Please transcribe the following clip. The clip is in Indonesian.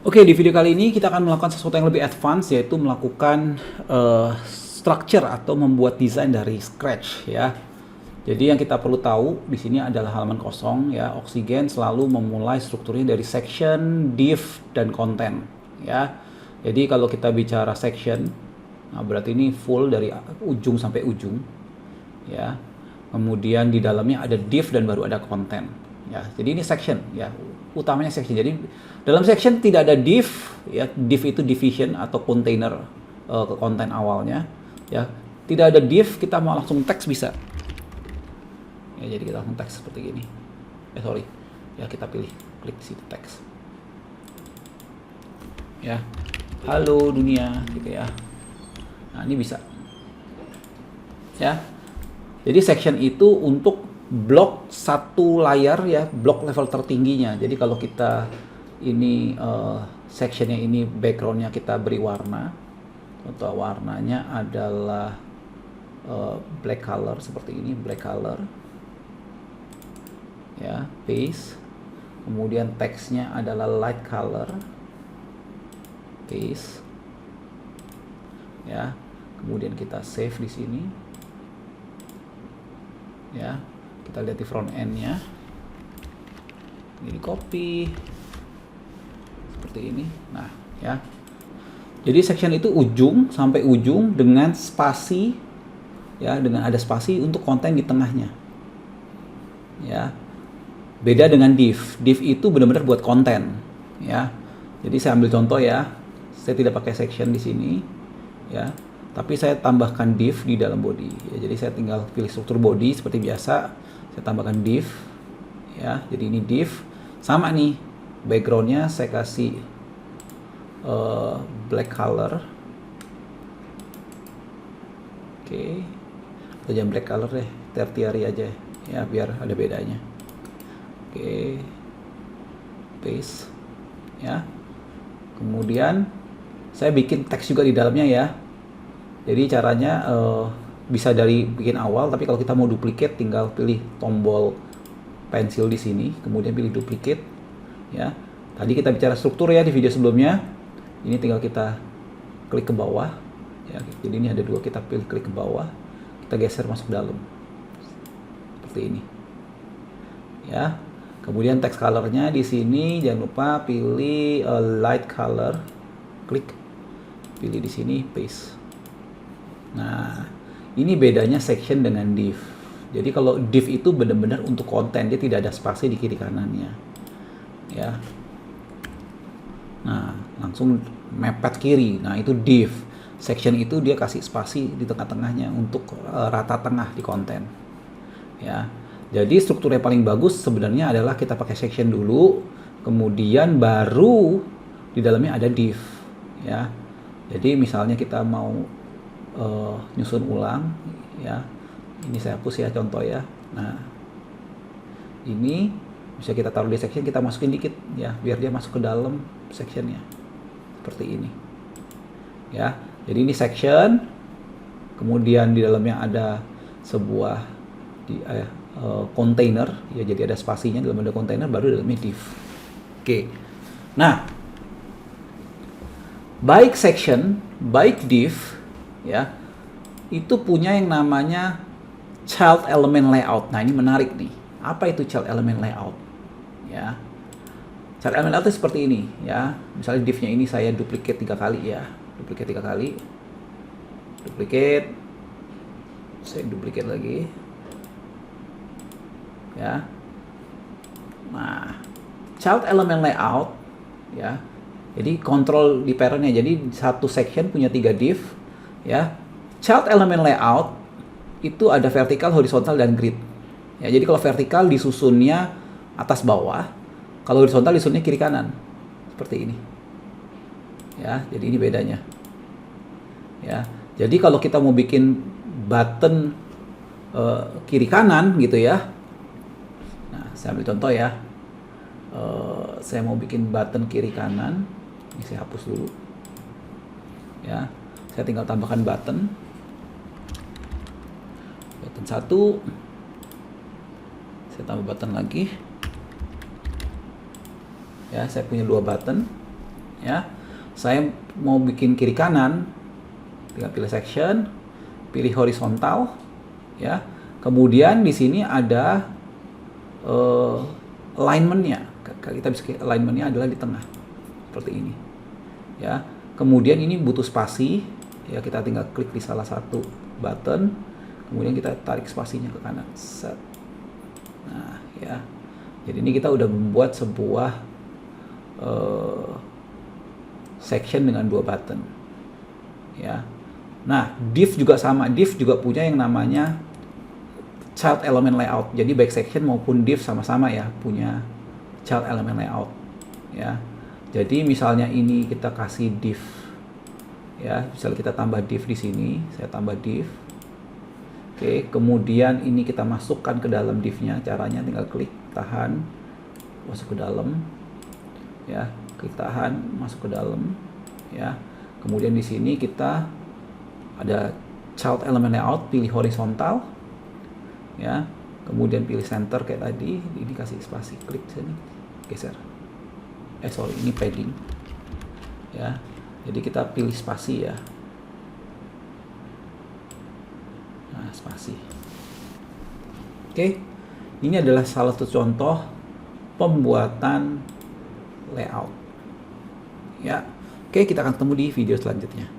Oke, di video kali ini kita akan melakukan sesuatu yang lebih advance, yaitu melakukan structure atau membuat desain dari scratch ya. Jadi yang kita perlu tahu di sini adalah halaman kosong ya. Oksigen selalu memulai strukturnya dari section, div, dan content ya. Jadi kalau kita bicara section, nah berarti ini full dari ujung sampai ujung ya. Kemudian di dalamnya ada div dan baru ada content ya. Jadi ini section ya, utamanya section. Jadi dalam section tidak ada div ya. Div itu division atau container ke konten awalnya ya. Tidak ada div, kita mau langsung teks bisa ya. Jadi kita langsung teks seperti ini ya, kita pilih klik di situ teks ya, halo dunia gitu ya. Nah ini bisa ya. Jadi section itu untuk blok satu layar ya, blok level tertingginya. Jadi kalau kita ini sectionnya ini backgroundnya kita beri warna, atau warnanya adalah black color seperti ini, black color ya, paste. Kemudian teksnya adalah light color, paste ya. Kemudian kita save di sini ya. Kita lihat di front end-nya, ini copy seperti ini. Nah ya, jadi section itu ujung sampai ujung dengan spasi ya, dengan ada spasi untuk konten di tengahnya ya. Beda dengan div. Div itu benar-benar buat konten ya. Jadi saya ambil contoh ya, saya tidak pakai section di sini ya, tapi saya tambahkan div di dalam body ya. Jadi saya tinggal pilih struktur body seperti biasa, saya tambahkan div ya. Jadi ini div sama nih, backgroundnya saya kasih black color. Oke, atau jangan black color deh, tertiary aja ya biar ada bedanya. Oke, paste ya. Kemudian saya bikin teks juga di dalamnya ya. Jadi caranya bisa dari bikin awal, tapi kalau kita mau duplicate tinggal pilih tombol pensil di sini, kemudian pilih duplicate ya. Tadi kita bicara struktur ya di video sebelumnya. Ini tinggal kita klik ke bawah ya. Jadi ini ada dua, kita pilih klik ke bawah, kita geser masuk dalam seperti ini ya. Kemudian text colornya di sini jangan lupa pilih light color, klik, pilih di sini paste. Nah ini bedanya section dengan div. Jadi kalau div itu benar-benar untuk konten, dia tidak ada spasi di kiri kanannya ya. Nah langsung mepet kiri, nah itu div. Section itu dia kasih spasi di tengah-tengahnya untuk rata tengah di konten ya. Jadi struktur yang paling bagus sebenarnya adalah kita pakai section dulu, kemudian baru di dalamnya ada div ya. Jadi misalnya kita mau nyusun ulang ya, ini saya hapus ya contoh ya. Nah ini bisa kita taruh di section, kita masukin dikit ya biar dia masuk ke dalam sectionnya seperti ini ya. Jadi ini section, kemudian di dalamnya ada sebuah container ya, jadi ada spasinya, dalam ada container, baru dalamnya div. Oke, nah baik section baik div ya, itu punya yang namanya child element layout. Nah ini menarik nih, apa itu child element layout ya. Child element layout itu seperti ini ya. Misalnya divnya ini saya duplicate 3 kali ya, duplicate 3 kali, duplicate, saya duplicate lagi ya. Nah child element layout ya, jadi kontrol di parentnya. Jadi satu section punya 3 div ya. Child element layout itu ada vertikal, horizontal, dan grid ya. Jadi kalau vertikal disusunnya atas bawah, kalau horizontal disusunnya kiri kanan seperti ini ya. Jadi ini bedanya ya. Jadi kalau kita mau bikin button kiri kanan gitu ya, nah saya ambil contoh ya. Saya mau bikin button kiri kanan, ini saya hapus dulu ya. Saya tinggal tambahkan button 1, saya tambah button lagi ya. Saya punya 2 button ya. Saya mau bikin kiri kanan, tinggal pilih section, pilih horizontal, ya. Kemudian di sini ada alignment-nya. Kita bisa alignment-nya adalah di tengah, seperti ini, ya. Kemudian ini butuh spasi, ya, kita tinggal klik di salah satu button, kemudian kita tarik spasinya ke kanan. Set. Nah, ya. Jadi ini kita udah membuat sebuah section dengan 2 button, ya. Nah, div juga sama. Div juga punya yang namanya child element layout. Jadi back section maupun div sama-sama ya punya child element layout, ya. Jadi misalnya ini kita kasih div, ya. Misalnya kita tambah div di sini, saya tambah div. Oke, kemudian ini kita masukkan ke dalam divnya. Caranya tinggal klik, tahan, masuk ke dalam, ya. Klik tahan, masuk ke dalam, ya. Kemudian di sini kita ada child element layout, pilih horizontal, ya. Kemudian pilih center kayak tadi, ini kasih spasi, klik sini, geser. Ini padding, ya. Jadi kita pilih spasi, ya. Nah, spasi. Oke, ini adalah salah satu contoh pembuatan layout, ya. Oke, kita akan ketemu di video selanjutnya.